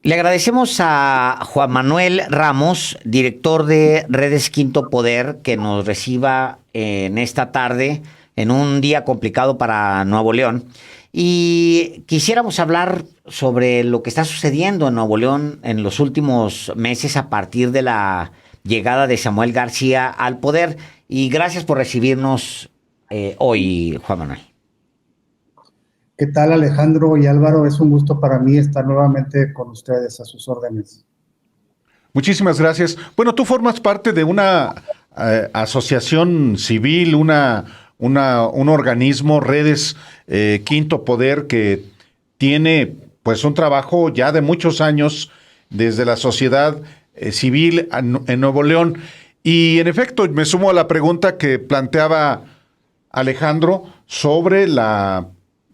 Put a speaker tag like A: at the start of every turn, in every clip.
A: Le agradecemos a Juan Manuel Ramos, director de Redes Quinto Poder, que nos reciba en esta tarde, en un día complicado para Nuevo León. Y quisiéramos hablar sobre lo que está sucediendo en Nuevo León en los últimos meses a partir de la llegada de Samuel García al poder. Y gracias por recibirnos hoy, Juan Manuel.
B: ¿Qué tal, Alejandro y Álvaro? Es un gusto para mí estar nuevamente con ustedes, a sus órdenes.
C: Muchísimas gracias. Bueno, tú formas parte de una asociación civil, un organismo, Redes Quinto Poder, que tiene pues un trabajo ya de muchos años desde la sociedad civil en Nuevo León. Y en efecto, me sumo a la pregunta que planteaba Alejandro sobre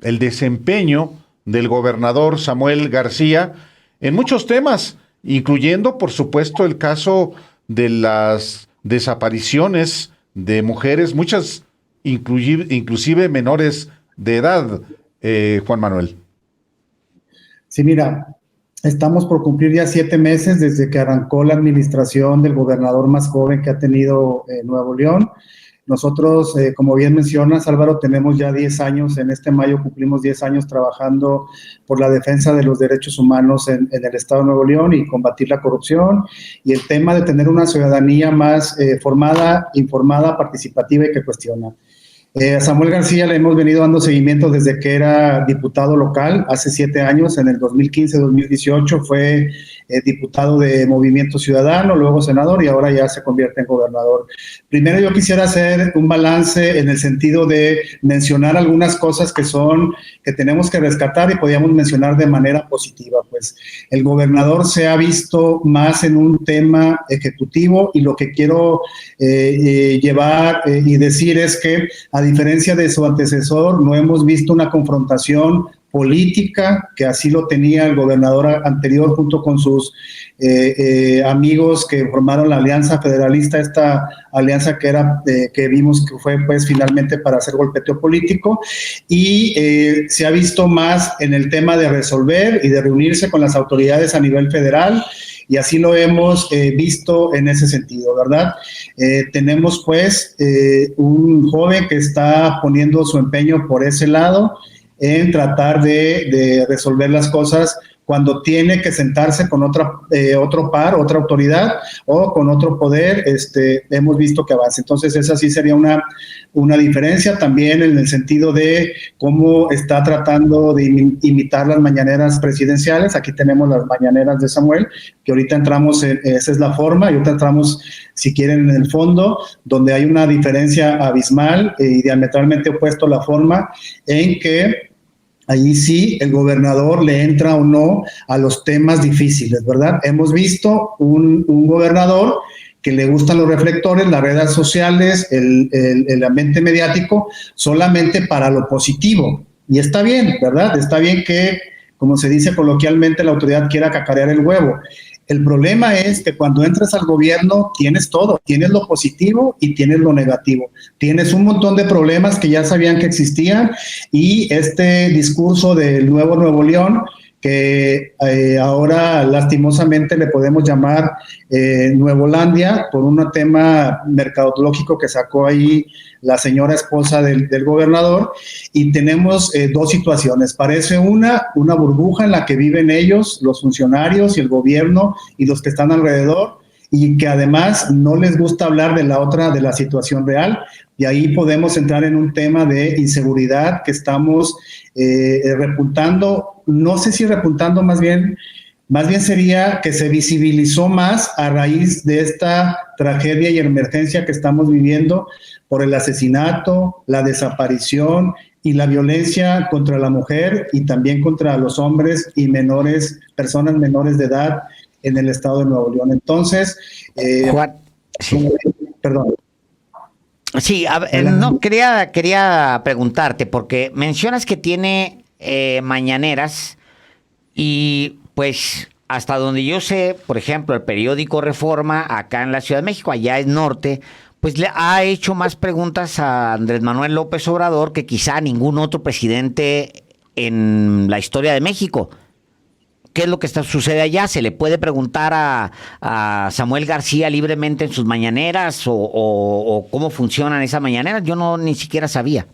C: el desempeño del gobernador Samuel García en muchos temas, incluyendo, por supuesto, el caso de las desapariciones de mujeres, muchas inclusive menores de edad, Juan Manuel.
B: Sí, mira, estamos por cumplir ya 7 meses desde que arrancó la administración del gobernador más joven que ha tenido Nuevo León. Nosotros, como bien mencionas, Álvaro, tenemos ya 10 años, en este mayo cumplimos 10 años trabajando por la defensa de los derechos humanos en el Estado de Nuevo León y combatir la corrupción, y el tema de tener una ciudadanía más formada, informada, participativa y que cuestiona. A Samuel García le hemos venido dando seguimiento desde que era diputado local, hace 7 años, en el 2015-2018 fue diputado de Movimiento Ciudadano, luego senador y ahora ya se convierte en gobernador. Primero yo quisiera hacer un balance en el sentido de mencionar algunas cosas que tenemos que rescatar y podríamos mencionar de manera positiva. Pues el gobernador se ha visto más en un tema ejecutivo y lo que quiero llevar y decir es que a diferencia de su antecesor, no hemos visto una confrontación política, que así lo tenía el gobernador anterior junto con sus amigos que formaron la Alianza Federalista, esta alianza que vimos que fue pues finalmente para hacer golpeteo político, y se ha visto más en el tema de resolver y de reunirse con las autoridades a nivel federal, y así lo hemos visto en ese sentido, ¿verdad? Tenemos pues un joven que está poniendo su empeño por ese lado en tratar de resolver las cosas cuando tiene que sentarse con otra autoridad o con otro poder, hemos visto que avanza. Entonces esa sí sería una diferencia también en el sentido de cómo está tratando de imitar las mañaneras presidenciales. Aquí tenemos las mañaneras de Samuel, que ahorita entramos, esa es la forma, y ahorita entramos, si quieren, en el fondo, donde hay una diferencia abismal y diametralmente opuesto a la forma en que allí sí el gobernador le entra o no a los temas difíciles, ¿verdad? Hemos visto un gobernador que le gustan los reflectores, las redes sociales, el ambiente mediático, solamente para lo positivo. Y está bien, ¿verdad? Está bien que, como se dice coloquialmente, la autoridad quiera cacarear el huevo. El problema es que cuando entras al gobierno tienes todo, tienes lo positivo y tienes lo negativo. Tienes un montón de problemas que ya sabían que existían, y este discurso del nuevo Nuevo León, que ahora lastimosamente le podemos llamar Nuevolandia, por un tema mercadológico que sacó ahí la señora esposa del gobernador, y tenemos 2 situaciones. Parece una burbuja en la que viven ellos, los funcionarios y el gobierno y los que están alrededor, y que además no les gusta hablar de la situación real, y ahí podemos entrar en un tema de inseguridad que estamos repuntando, no sé si repuntando, más bien sería que se visibilizó más a raíz de esta tragedia y emergencia que estamos viviendo por el asesinato, la desaparición y la violencia contra la mujer y también contra los hombres y personas menores de edad en el estado de Nuevo León. Entonces,
A: Juan, sí.
B: Perdón.
A: Sí, no, quería preguntarte, porque mencionas que tiene mañaneras y pues hasta donde yo sé, por ejemplo, el periódico Reforma, acá en la Ciudad de México, allá es norte, pues le ha hecho más preguntas a Andrés Manuel López Obrador que quizá ningún otro presidente en la historia de México. ¿qué es lo que sucede allá? ¿Se le puede preguntar a Samuel García libremente en sus mañaneras o cómo funcionan esas mañaneras? Yo no ni siquiera sabía.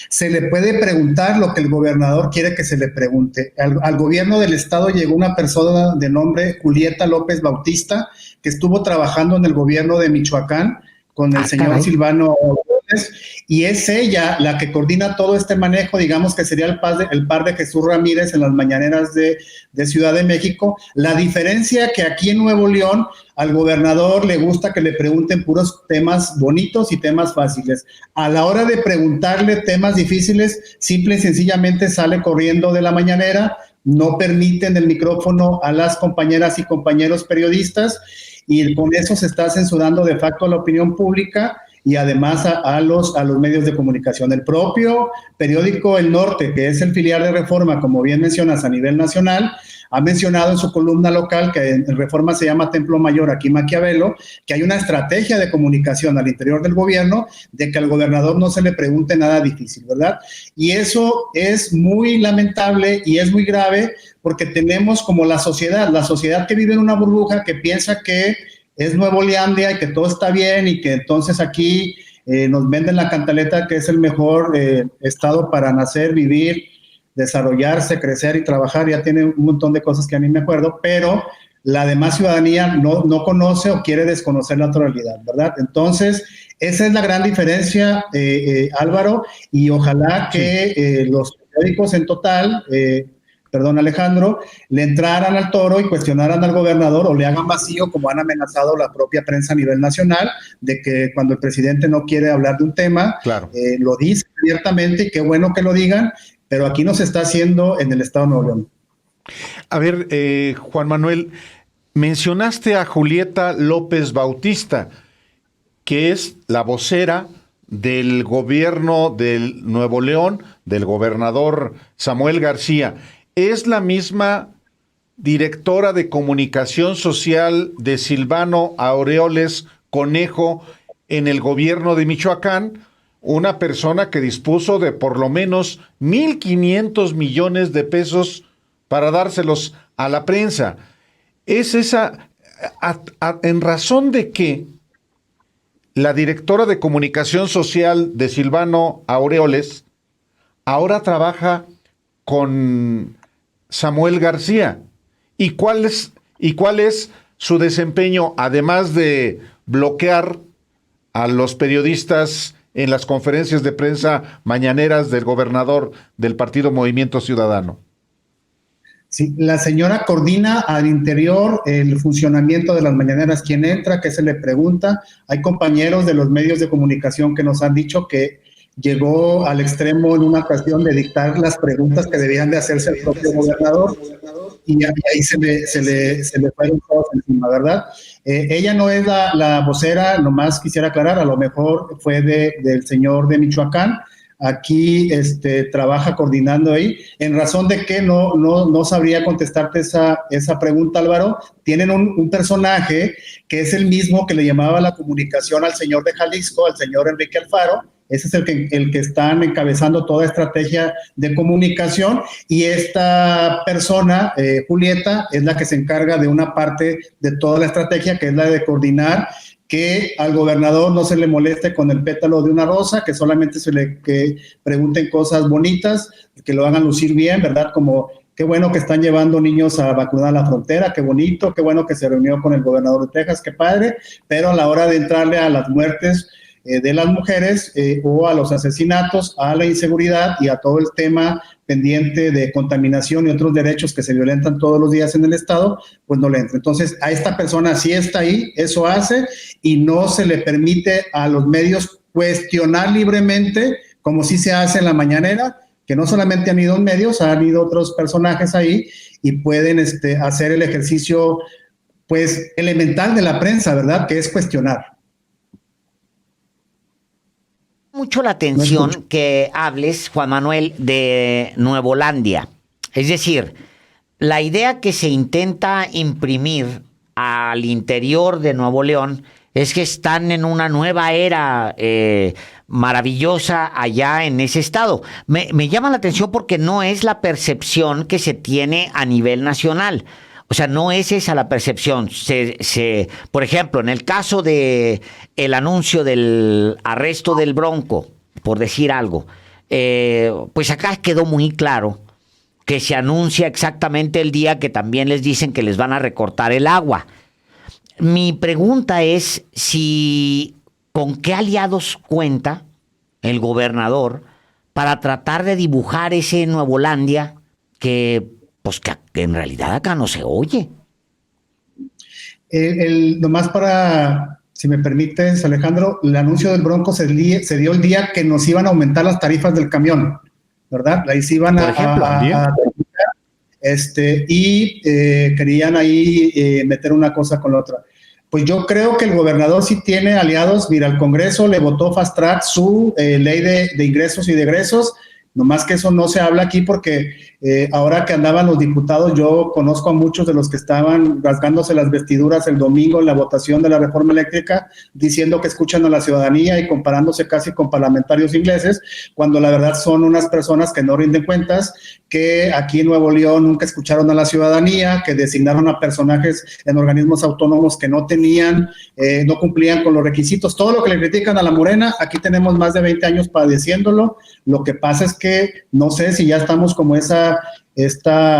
B: Se le puede preguntar lo que el gobernador quiere que se le pregunte. Al gobierno del estado llegó una persona de nombre Julieta López Bautista, que estuvo trabajando en el gobierno de Michoacán con el señor
A: Caray.
B: Silvano Aureoles, y es ella la que coordina todo este manejo, digamos que sería el par de Jesús Ramírez en las mañaneras de Ciudad de México. La diferencia que aquí en Nuevo León al gobernador le gusta que le pregunten puros temas bonitos y temas fáciles. A la hora de preguntarle temas difíciles, simple y sencillamente sale corriendo de la mañanera, no permiten el micrófono a las compañeras y compañeros periodistas, y con eso se está censurando de facto a la opinión pública y además a los medios de comunicación. El propio periódico El Norte, que es el filial de Reforma, como bien mencionas, a nivel nacional, ha mencionado en su columna local, que en Reforma se llama Templo Mayor, aquí Maquiavelo, que hay una estrategia de comunicación al interior del gobierno de que al gobernador no se le pregunte nada difícil, ¿verdad? Y eso es muy lamentable y es muy grave, porque tenemos como la sociedad que vive en una burbuja, que piensa que es Nuevo Leandia y que todo está bien y que entonces aquí nos venden la cantaleta que es el mejor estado para nacer, vivir, desarrollarse, crecer y trabajar. Ya tiene un montón de cosas que a mí me acuerdo, pero la demás ciudadanía no conoce o quiere desconocer la realidad, ¿verdad? Entonces, esa es la gran diferencia, Álvaro, y ojalá que los periódicos en total, Alejandro, le entraran al toro y cuestionaran al gobernador o le hagan vacío, como han amenazado la propia prensa a nivel nacional, de que cuando el presidente no quiere hablar de un tema,
C: Claro.
B: lo dice abiertamente, y qué bueno que lo digan, pero aquí no se está haciendo en el estado de Nuevo León.
C: A ver, Juan Manuel, mencionaste a Julieta López Bautista, que es la vocera del gobierno del Nuevo León, del gobernador Samuel García. Es la misma directora de comunicación social de Silvano Aureoles Conejo en el gobierno de Michoacán, una persona que dispuso de por lo menos 1,500 millones de pesos para dárselos a la prensa. Es esa, en razón de que la directora de comunicación social de Silvano Aureoles ahora trabaja con Samuel García. ¿Y cuál es su desempeño, además de bloquear a los periodistas en las conferencias de prensa mañaneras del gobernador del partido Movimiento Ciudadano?
B: Sí, la señora coordina al interior el funcionamiento de las mañaneras, quién entra, qué se le pregunta. Hay compañeros de los medios de comunicación que nos han dicho que llegó al extremo en una ocasión de dictar las preguntas que debían de hacerse el propio gobernador, y ahí se le fueron todos encima, ¿verdad? Ella no es la vocera, nomás quisiera aclarar, a lo mejor fue del señor de Michoacán. Aquí trabaja coordinando ahí, en razón de que no sabría contestarte esa pregunta, Álvaro. Tienen un personaje que es el mismo que le llamaba la comunicación al señor de Jalisco, al señor Enrique Alfaro. Ese es el que están encabezando toda estrategia de comunicación, y esta persona, Julieta, es la que se encarga de una parte de toda la estrategia, que es la de coordinar que al gobernador no se le moleste con el pétalo de una rosa, que solamente que pregunten cosas bonitas, que lo hagan lucir bien, ¿verdad? Como qué bueno que están llevando niños a vacunar a la frontera, qué bonito, qué bueno que se reunió con el gobernador de Texas, qué padre, pero a la hora de entrarle a las muertes de las mujeres o a los asesinatos, a la inseguridad y a todo el tema pendiente de contaminación y otros derechos que se violentan todos los días en el estado, pues no le entra. Entonces, a esta persona sí está ahí, eso hace, y no se le permite a los medios cuestionar libremente, como sí se hace en la mañanera, que no solamente han ido medios, han ido otros personajes ahí y pueden hacer el ejercicio, pues, elemental de la prensa, ¿verdad?, que es cuestionar.
A: Mucho la atención que hables, Juan Manuel, de Nuevolandia. Es decir, la idea que se intenta imprimir al interior de Nuevo León es que están en una nueva era maravillosa allá en ese estado. Me llama la atención porque no es la percepción que se tiene a nivel nacional. O sea, no es esa la percepción. Por ejemplo, en el caso de el anuncio del arresto del Bronco, por decir algo, pues acá quedó muy claro que se anuncia exactamente el día que también les dicen que les van a recortar el agua. Mi pregunta es si con qué aliados cuenta el gobernador para tratar de dibujar ese Nuevolandia que, pues, que en realidad acá no se oye.
B: Nomás para, si me permites, Alejandro, el anuncio del Bronco se dio el día que nos iban a aumentar las tarifas del camión, ¿verdad? Ahí se iban querían ahí meter una cosa con la otra. Pues yo creo que el gobernador sí tiene aliados. Mira, el Congreso le votó fast track su ley de ingresos y de egresos, nomás que eso no se habla aquí porque ahora que andaban los diputados, yo conozco a muchos de los que estaban rasgándose las vestiduras el domingo en la votación de la reforma eléctrica, diciendo que escuchan a la ciudadanía y comparándose casi con parlamentarios ingleses, cuando la verdad son unas personas que no rinden cuentas, que aquí en Nuevo León nunca escucharon a la ciudadanía, que designaron a personajes en organismos autónomos que no tenían, no cumplían con los requisitos. Todo lo que le critican a la Morena, aquí tenemos más de 20 años padeciéndolo. Lo que pasa es que no sé si ya estamos como esta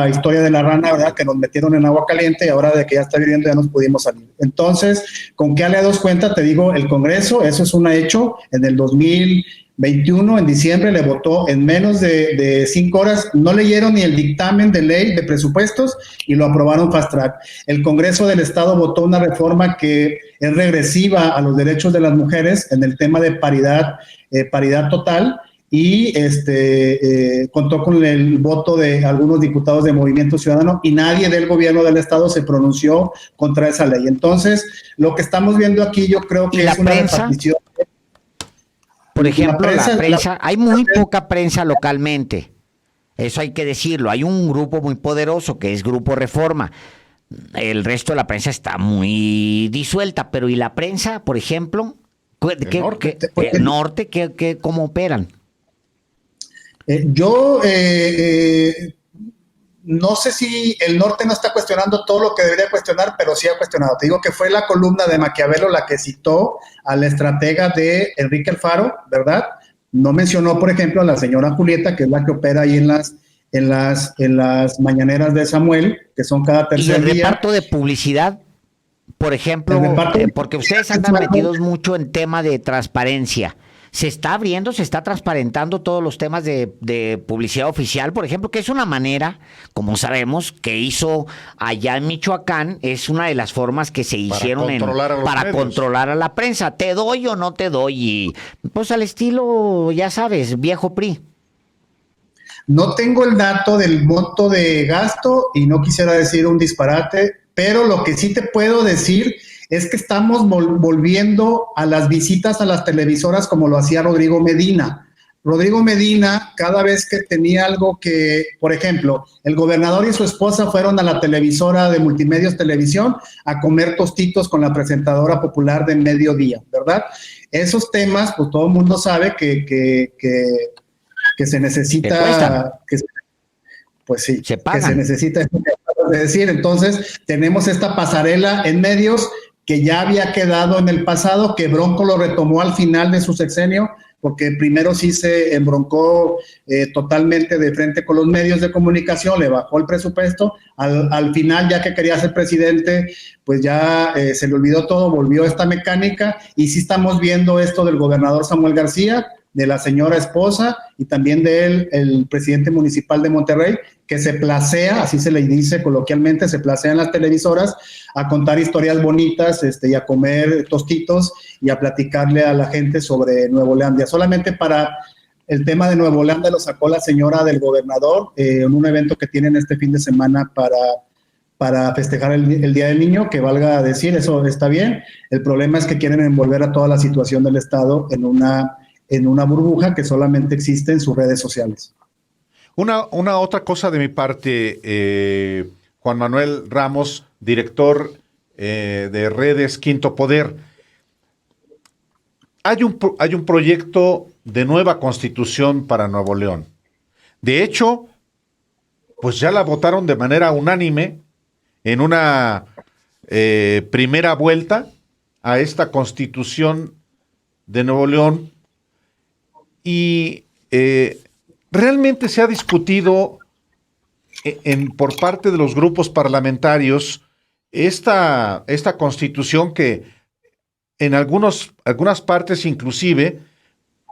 B: historia de la rana, ¿verdad? Que nos metieron en agua caliente y ahora de que ya está viviendo ya nos pudimos salir. Entonces, ¿con qué aliados cuenta? Te digo, el Congreso, eso es un hecho. En el 2021, en diciembre, le votó en menos de 5 horas, no leyeron ni el dictamen de ley de presupuestos y lo aprobaron fast track. El Congreso del Estado votó una reforma que es regresiva a los derechos de las mujeres en el tema de paridad total, y contó con el voto de algunos diputados de Movimiento Ciudadano y nadie del gobierno del estado se pronunció contra esa ley. Entonces, lo que estamos viendo aquí yo creo que es una repartición.
A: Por ejemplo, la prensa, hay muy poca prensa localmente, eso hay que decirlo. Hay un grupo muy poderoso que es Grupo Reforma. El resto de la prensa está muy disuelta, pero ¿y la prensa, por ejemplo? ¿El norte? ¿Cómo operan?
B: No sé si el norte no está cuestionando todo lo que debería cuestionar, pero sí ha cuestionado. Te digo que fue la columna de Maquiavelo la que citó al estratega de Enrique Alfaro, ¿verdad? No mencionó, por ejemplo, a la señora Julieta, que es la que opera ahí en las mañaneras de Samuel, que son cada tercer día.
A: ¿Y el reparto de publicidad? Por ejemplo, porque ustedes andan metidos mucho en tema de transparencia. Se está abriendo, se está transparentando todos los temas de publicidad oficial, por ejemplo, que es una manera, como sabemos, que hizo allá en Michoacán, es una de las formas que se hicieron para controlar a la prensa. ¿Te doy o no te doy? Y pues al estilo, ya sabes, viejo PRI.
B: No tengo el dato del monto de gasto y no quisiera decir un disparate, pero lo que sí te puedo decir es que estamos volviendo a las visitas a las televisoras como lo hacía Rodrigo Medina. Rodrigo Medina, cada vez que tenía algo que, por ejemplo, el gobernador y su esposa fueron a la televisora de Multimedios Televisión a comer tostitos con la presentadora popular de Mediodía, ¿verdad? Esos temas, pues todo el mundo sabe que se necesita, pues sí, que se necesita, es decir, entonces tenemos esta pasarela en medios que ya había quedado en el pasado, que Bronco lo retomó al final de su sexenio, porque primero sí se embroncó totalmente de frente con los medios de comunicación, le bajó el presupuesto, al final ya que quería ser presidente, pues ya se le olvidó todo, volvió esta mecánica, y sí estamos viendo esto del gobernador Samuel García, de la señora esposa y también de él, el presidente municipal de Monterrey, que se placea, así se le dice coloquialmente, se placea en las televisoras a contar historias bonitas y a comer tostitos y a platicarle a la gente sobre Nuevolandia. Solamente para el tema de Nuevolandia lo sacó la señora del gobernador en un evento que tienen este fin de semana para festejar el Día del Niño, que valga decir, eso está bien. El problema es que quieren envolver a toda la situación del Estado en una burbuja que solamente existe en sus redes sociales.
C: Una otra cosa de mi parte, Juan Manuel Ramos, director de Redes Quinto Poder. hay un proyecto de nueva constitución para Nuevo León. De hecho, pues ya la votaron de manera unánime en una primera vuelta a esta constitución de Nuevo León, y realmente se ha discutido por parte de los grupos parlamentarios esta constitución, que en algunas partes inclusive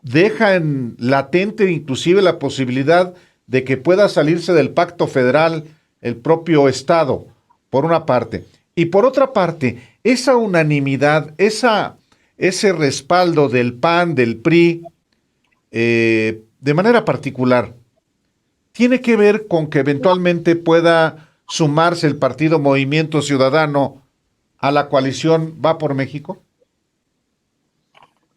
C: deja en latente inclusive la posibilidad de que pueda salirse del pacto federal el propio Estado, por una parte. Y por otra parte, esa unanimidad, ese respaldo del PAN, del PRI, de manera particular, ¿tiene que ver con que eventualmente pueda sumarse el partido Movimiento Ciudadano a la coalición Va por México?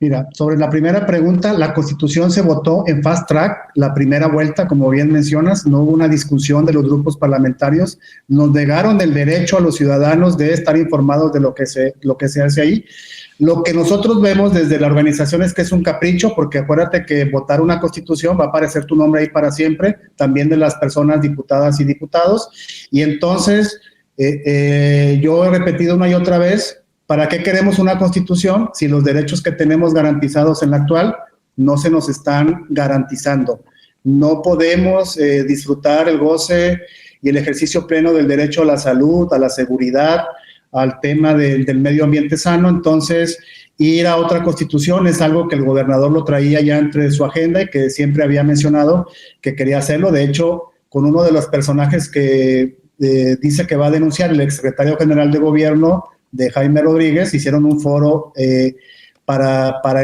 B: Mira, sobre la primera pregunta, la Constitución se votó en fast track, la primera vuelta, como bien mencionas, no hubo una discusión de los grupos parlamentarios, nos negaron el derecho a los ciudadanos de estar informados de lo que se hace ahí. Lo que nosotros vemos desde la organización es que es un capricho, porque acuérdate que votar una Constitución va a aparecer tu nombre ahí para siempre, también de las personas diputadas y diputados, y entonces yo he repetido una y otra vez, ¿para qué queremos una Constitución si los derechos que tenemos garantizados en la actual no se nos están garantizando? No podemos disfrutar el goce y el ejercicio pleno del derecho a la salud, a la seguridad, al tema del medio ambiente sano. Entonces, ir a otra Constitución es algo que el gobernador lo traía ya entre su agenda y que siempre había mencionado que quería hacerlo. De hecho, con uno de los personajes que dice que va a denunciar, el exsecretario general de gobierno de Jaime Rodríguez, hicieron un foro para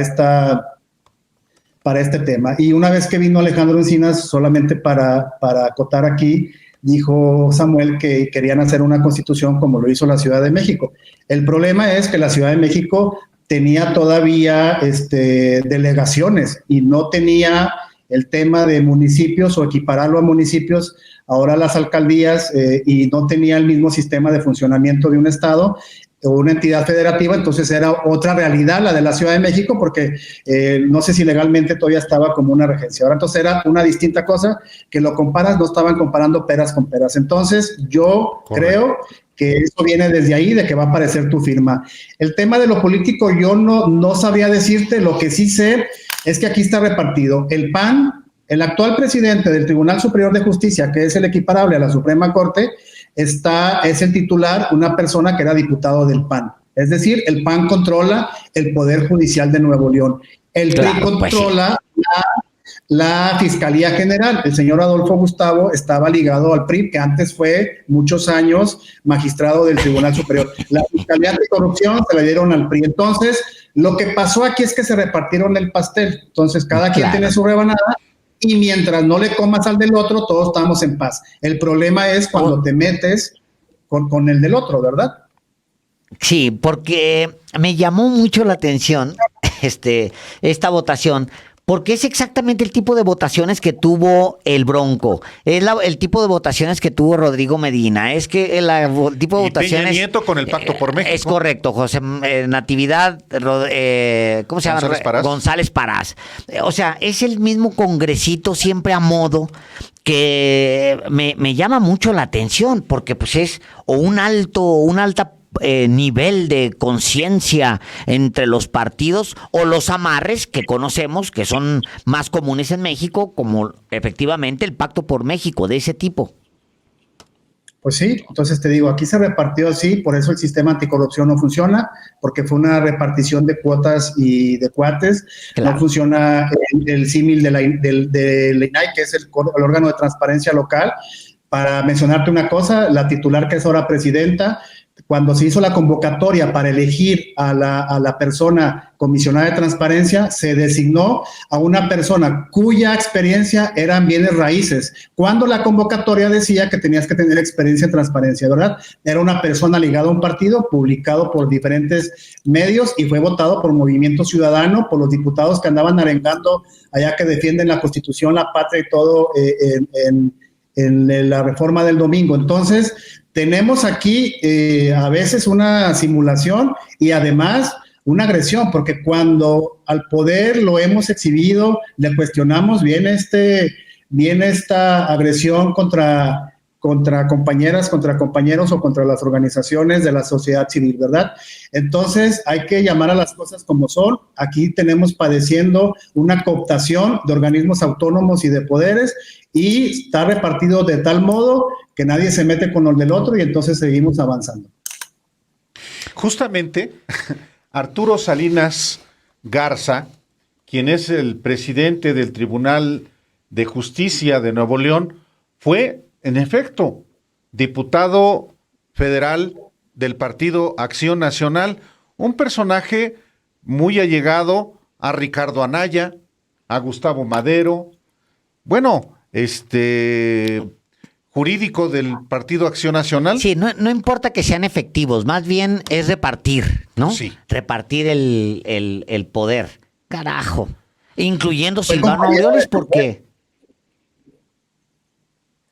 B: este tema. Y una vez que vino Alejandro Encinas, solamente para acotar aquí, dijo Samuel que querían hacer una constitución como lo hizo la Ciudad de México. El problema es que la Ciudad de México tenía todavía delegaciones y no tenía el tema de municipios o equipararlo a municipios, ahora las alcaldías, y no tenía el mismo sistema de funcionamiento de un estado o una entidad federativa. Entonces era otra realidad la de la Ciudad de México, porque no sé si legalmente todavía estaba como una regencia. Ahora entonces era una distinta cosa, que lo comparas, no estaban comparando peras con peras. Entonces yo creo que eso viene desde ahí, de que va a aparecer tu firma. El tema de lo político yo no sabría decirte. Lo que sí sé es que aquí está repartido. El PAN, el actual presidente del Tribunal Superior de Justicia, que es el equiparable a la Suprema Corte, es el titular, una persona que era diputado del PAN. Es decir, el PAN controla el Poder Judicial de Nuevo León. El PRI controla la Fiscalía General. El señor Adolfo Gustavo estaba ligado al PRI, que antes fue muchos años magistrado del Tribunal Superior. La Fiscalía de Corrupción se la dieron al PRI. Entonces, lo que pasó aquí es que se repartieron el pastel. Entonces, cada quien tiene su rebanada, y mientras no le comas al del otro, todos estamos en paz. El problema es cuando te metes con el del otro, ¿verdad?
A: Sí, porque me llamó mucho la atención esta votación, porque es exactamente el tipo de votaciones que tuvo el Bronco, es el tipo de votaciones que tuvo Rodrigo Medina, es que el tipo de votaciones...
C: Peña Nieto con el Pacto por México.
A: Es correcto, José Natividad, ¿cómo se llama? González Parás. O sea, es el mismo congresito siempre a modo, que me llama mucho la atención, porque pues es una alta nivel de conciencia entre los partidos, o los amarres que conocemos, que son más comunes en México, como efectivamente el Pacto por México, de ese tipo.
B: Pues sí, entonces te digo, aquí se repartió así, por eso el sistema anticorrupción no funciona, porque fue una repartición de cuotas y de cuates. Claro. No funciona el símil del INAI, que es el órgano de transparencia local. Para mencionarte una cosa, la titular, que es ahora presidenta, cuando se hizo la convocatoria para elegir a la persona comisionada de transparencia, se designó a una persona cuya experiencia eran bienes raíces, cuando la convocatoria decía que tenías que tener experiencia en transparencia, ¿verdad? Era una persona ligada a un partido, publicado por diferentes medios y fue votado por Movimiento Ciudadano, por los diputados que andaban arengando allá, que defienden la Constitución, la patria y todo en la reforma del domingo. Entonces, tenemos aquí a veces una simulación, y además una agresión, porque cuando al poder lo hemos exhibido, le cuestionamos, viene esta agresión contra compañeras, contra compañeros o contra las organizaciones de la sociedad civil, ¿verdad? Entonces hay que llamar a las cosas como son. Aquí tenemos padeciendo una cooptación de organismos autónomos y de poderes y está repartido de tal modo que nadie se mete con el del otro y entonces seguimos avanzando.
C: Justamente, Arturo Salinas Garza, quien es el presidente del Tribunal de Justicia de Nuevo León, fue, en efecto, diputado federal del Partido Acción Nacional, un personaje muy allegado a Ricardo Anaya, a Gustavo Madero, bueno, jurídico del Partido Acción Nacional.
A: Sí, no importa que sean efectivos, más bien es repartir, ¿no?
C: Sí.
A: Repartir el poder. Carajo. Incluyendo Silvano Aureoles, porque...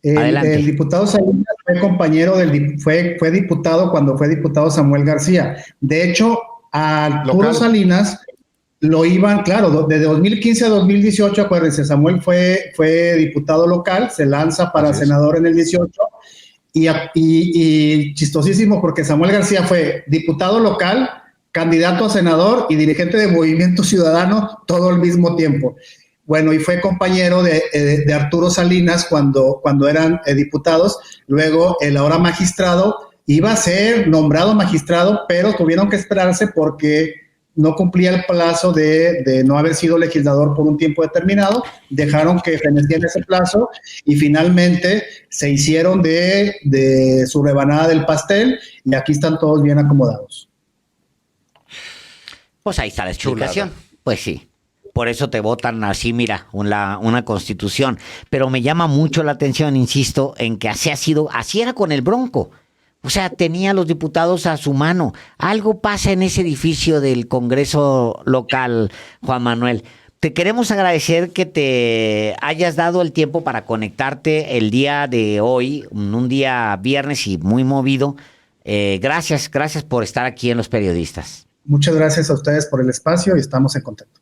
B: El diputado Salinas fue compañero fue diputado cuando fue diputado Samuel García. De hecho, a Arturo Salinas lo iban, claro, de 2015 a 2018, acuérdense, Samuel fue diputado local, se lanza para senador en el 18, y chistosísimo porque Samuel García fue diputado local, candidato a senador y dirigente de Movimiento Ciudadano todo al mismo tiempo. Bueno, y fue compañero de Arturo Salinas cuando eran diputados. Luego, el ahora magistrado iba a ser nombrado magistrado, pero tuvieron que esperarse porque no cumplía el plazo de no haber sido legislador por un tiempo determinado. Dejaron que feneciera ese plazo y finalmente se hicieron de su rebanada del pastel y aquí están todos bien acomodados.
A: Pues ahí está la explicación. Pues sí. Por eso te votan así, mira, una constitución. Pero me llama mucho la atención, insisto, en que así era con el Bronco. O sea, tenía a los diputados a su mano. Algo pasa en ese edificio del Congreso local, Juan Manuel. Te queremos agradecer que te hayas dado el tiempo para conectarte el día de hoy, un día viernes y muy movido. Gracias por estar aquí en Los Periodistas.
B: Muchas gracias a ustedes por el espacio y estamos en contacto.